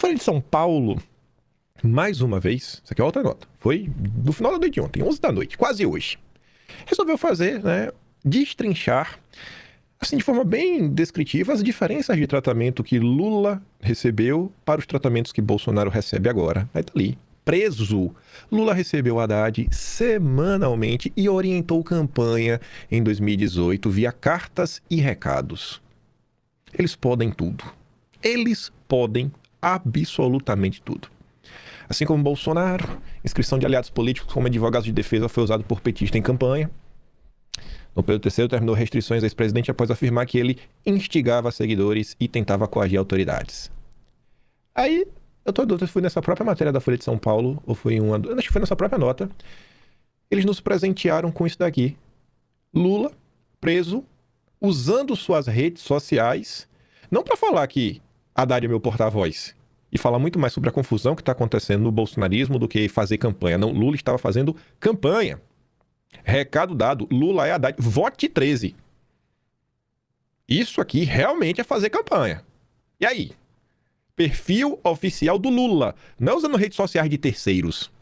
Folha de São Paulo, mais uma vez, isso aqui é outra nota, foi no final da noite de ontem, 11 da noite, quase hoje, resolveu fazer, né, destrinchar, assim, de forma bem descritiva, as diferenças de tratamento que Lula recebeu para os tratamentos que Bolsonaro recebe agora. Aí tá ali, preso. Lula recebeu Haddad semanalmente e orientou campanha em 2018 via cartas e recados. Eles podem tudo. Eles podem absolutamente tudo. Assim como Bolsonaro, inscrição de aliados políticos como advogados de defesa foi usado por petista em campanha. Dom Pedro III terminou restrições ao ex-presidente após afirmar que ele instigava seguidores e tentava coagir autoridades. Aí, eu tô dúvida se foi nessa própria matéria da Folha de São Paulo ou foi uma... Acho que foi nessa própria nota. Eles nos presentearam com isso daqui. Lula, preso, usando suas redes sociais, não para falar que Haddad é meu porta-voz, e falar muito mais sobre a confusão que está acontecendo no bolsonarismo do que fazer campanha. Não, Lula estava fazendo campanha. Recado dado, Lula é Haddad, vote 13. Isso aqui realmente é fazer campanha. E aí? Perfil oficial do Lula, não usando redes sociais de terceiros.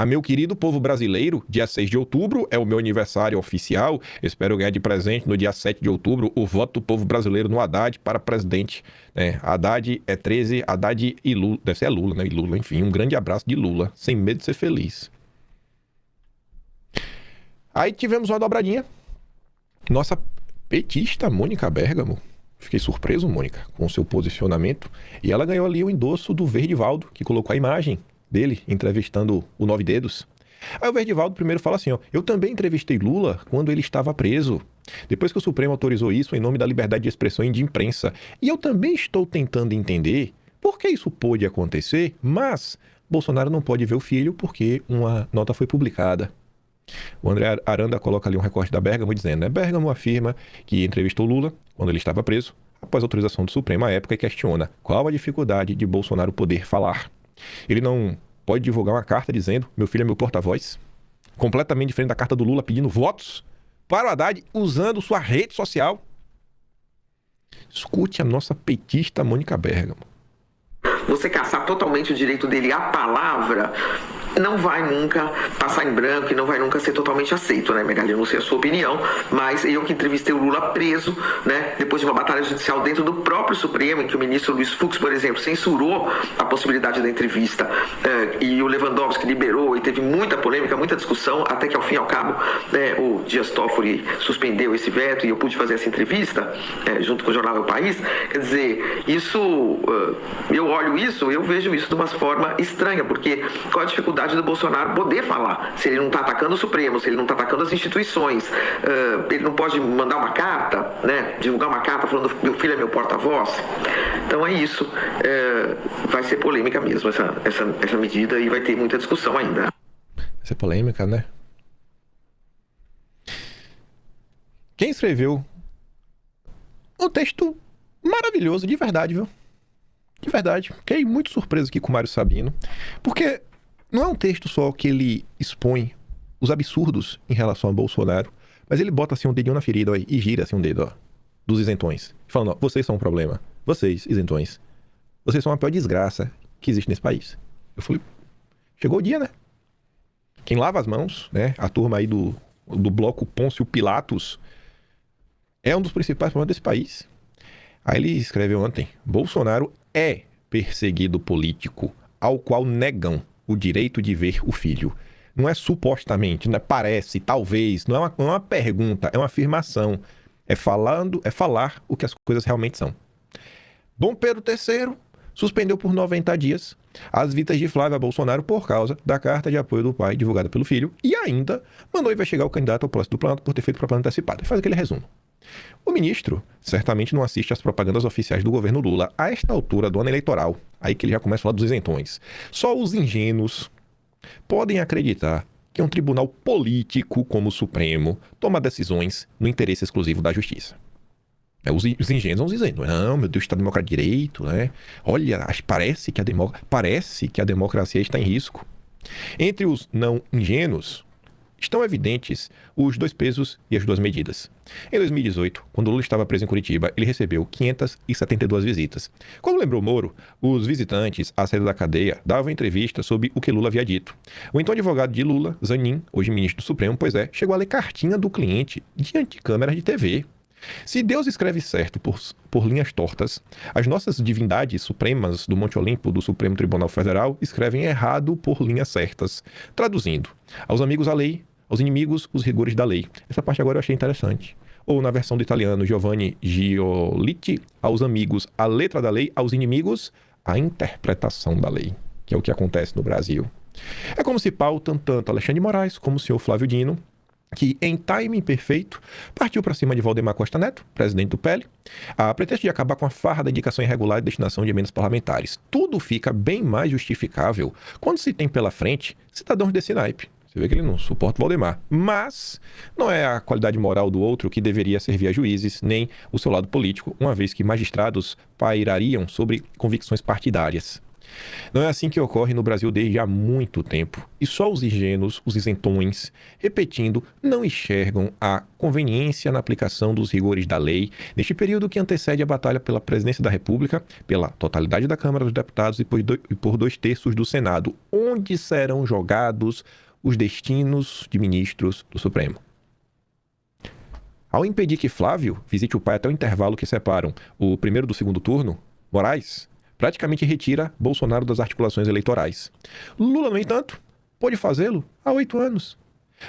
Meu querido povo brasileiro, dia 6 de outubro é o meu aniversário oficial. Espero ganhar de presente no dia 7 de outubro o voto do povo brasileiro no Haddad para presidente. Haddad é 13, Haddad e Lula. Deve ser Lula, né? E Lula, enfim, um grande abraço de Lula, sem medo de ser feliz. Aí tivemos uma dobradinha. Nossa petista Mônica Bergamo. Fiquei surpreso, Mônica, com o seu posicionamento. E ela ganhou ali o endosso do Verdivaldo, que colocou a imagem dele entrevistando o Nove Dedos. Aí o Verdivaldo primeiro fala assim, ó, eu também entrevistei Lula quando ele estava preso. Depois que o Supremo autorizou isso em nome da liberdade de expressão e de imprensa. E eu também estou tentando entender por que isso pôde acontecer, mas Bolsonaro não pode ver o filho porque uma nota foi publicada. O André Aranda coloca ali um recorte da Bergamo dizendo, né? Bergamo afirma que entrevistou Lula quando ele estava preso, após autorização do Supremo à época, e questiona qual a dificuldade de Bolsonaro poder falar. Ele não pode divulgar uma carta dizendo, meu filho é meu porta-voz, completamente diferente da carta do Lula pedindo votos para o Haddad usando sua rede social. Escute a nossa petista Mônica Bergamo. Você caçar totalmente o direito dele à palavra não vai nunca passar em branco e não vai nunca ser totalmente aceito, né, Megali? Eu não sei a sua opinião, mas eu que entrevistei o Lula preso, né, depois de uma batalha judicial dentro do próprio Supremo, em que o ministro Luiz Fux, por exemplo, censurou a possibilidade da entrevista, e o Lewandowski liberou, e teve muita polêmica, muita discussão, até que ao fim e ao cabo, né, o Dias Toffoli suspendeu esse veto e eu pude fazer essa entrevista, junto com o jornal O País. Quer dizer, isso, eu olho isso, eu vejo isso de uma forma estranha, porque qual a dificuldade do Bolsonaro poder falar? Se ele não está atacando o Supremo, se ele não está atacando as instituições, ele não pode mandar uma carta, né? Divulgar uma carta falando meu filho é meu porta-voz. Então é isso. Vai ser polêmica mesmo essa medida e vai ter muita discussão ainda. Vai ser polêmica, né? Quem escreveu um texto maravilhoso, de verdade, viu? De verdade. Fiquei muito surpreso aqui com o Mário Sabino, porque não é um texto só que ele expõe os absurdos em relação a Bolsonaro, mas ele bota assim um dedinho na ferida, ó, e gira assim um dedo, ó, dos isentões. Falando, ó, vocês são um problema. Vocês, isentões. Vocês são a pior desgraça que existe nesse país. Eu falei, chegou o dia, né? Quem lava as mãos, né? A turma aí do bloco Pôncio Pilatos é um dos principais problemas desse país. Aí ele escreveu ontem, Bolsonaro é perseguido político ao qual negam o direito de ver o filho. Não é supostamente, não é parece, talvez, não é uma pergunta, é uma afirmação. É falar o que as coisas realmente são. Dom Pedro III suspendeu por 90 dias as visitas de Flávia Bolsonaro por causa da carta de apoio do pai divulgada pelo filho e ainda mandou investigar o candidato ao posto do Planalto por ter feito propaganda antecipada. Faz aquele resumo. O ministro certamente não assiste às propagandas oficiais do governo Lula a esta altura do ano eleitoral. Aí que ele já começa a falar dos isentões. Só os ingênuos podem acreditar que um tribunal político como o Supremo toma decisões no interesse exclusivo da justiça. Os ingênuos vão dizendo, não, meu Deus, está democrático de direito, né? Olha, parece que a democracia está em risco. Entre os não ingênuos, estão evidentes os dois pesos e as duas medidas. Em 2018, quando Lula estava preso em Curitiba, ele recebeu 572 visitas. Como lembrou Moro, os visitantes à saída da cadeia davam entrevista sobre o que Lula havia dito. O então advogado de Lula, Zanin, hoje ministro do Supremo, chegou a ler cartinha do cliente diante de câmeras de TV. Se Deus escreve certo por linhas tortas, as nossas divindades supremas do Monte Olimpo do Supremo Tribunal Federal escrevem errado por linhas certas. Traduzindo, aos amigos a lei, aos inimigos os rigores da lei. Essa parte agora eu achei interessante. Ou na versão do italiano Giovanni Giolitti, aos amigos a letra da lei, aos inimigos a interpretação da lei, que é o que acontece no Brasil. É como se pautam tanto Alexandre de Moraes como o senhor Flávio Dino, que, em timing perfeito, partiu para cima de Valdemar Costa Neto, presidente do PL, a pretexto de acabar com a farra da indicação irregular e destinação de emendas parlamentares. Tudo fica bem mais justificável quando se tem pela frente cidadãos desse naipe. Você vê que ele não suporta o Valdemar. Mas não é a qualidade moral do outro que deveria servir a juízes, nem o seu lado político, uma vez que magistrados pairariam sobre convicções partidárias. Não é assim que ocorre no Brasil desde há muito tempo. E só os ingênuos, os isentões, repetindo, não enxergam a conveniência na aplicação dos rigores da lei neste período que antecede a batalha pela presidência da República, pela totalidade da Câmara dos Deputados e por 2/3 do Senado, onde serão jogados os destinos de ministros do Supremo. Ao impedir que Flávio visite o pai até o intervalo que separam o primeiro do segundo turno, Moraes praticamente retira Bolsonaro das articulações eleitorais. Lula, no entanto, pôde fazê-lo há 8 anos.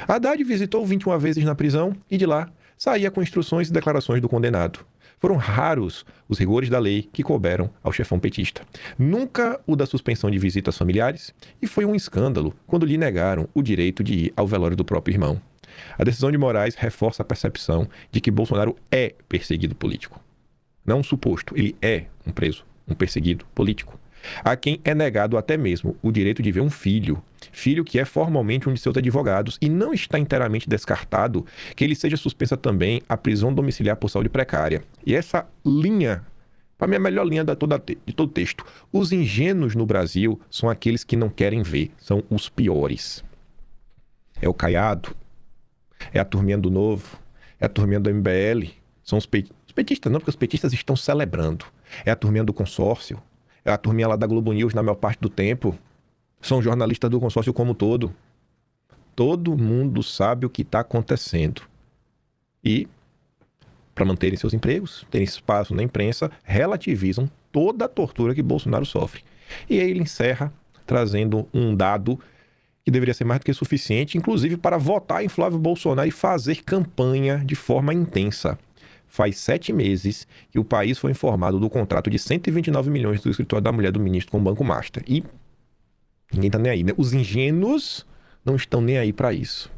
Haddad visitou 21 vezes na prisão e de lá saía com instruções e declarações do condenado. Foram raros os rigores da lei que couberam ao chefão petista. Nunca o da suspensão de visitas familiares, e foi um escândalo quando lhe negaram o direito de ir ao velório do próprio irmão. A decisão de Moraes reforça a percepção de que Bolsonaro é perseguido político. Não um suposto, ele é um preso, um perseguido político. A quem é negado até mesmo o direito de ver um filho que é formalmente um de seus advogados, e não está inteiramente descartado que ele seja suspensa também a prisão domiciliar por saúde precária. E essa linha, para mim, é a melhor linha de todo o texto. Os ingênuos no Brasil são aqueles que não querem ver, são os piores. É o Caiado, é a turminha do Novo, é a turminha do MBL, são os petistas não, porque os petistas estão celebrando. É a turminha do consórcio, é a turminha lá da Globo News na maior parte do tempo. São jornalistas do consórcio como um todo. Todo mundo sabe o que está acontecendo. E, para manterem seus empregos, terem espaço na imprensa, relativizam toda a tortura que Bolsonaro sofre. E aí ele encerra trazendo um dado que deveria ser mais do que suficiente, inclusive para votar em Flávio Bolsonaro e fazer campanha de forma intensa. Faz 7 meses que o país foi informado do contrato de 129 milhões do escritório da mulher do ministro com o Banco Master. E ninguém está nem aí, né? Os ingênuos não estão nem aí para isso.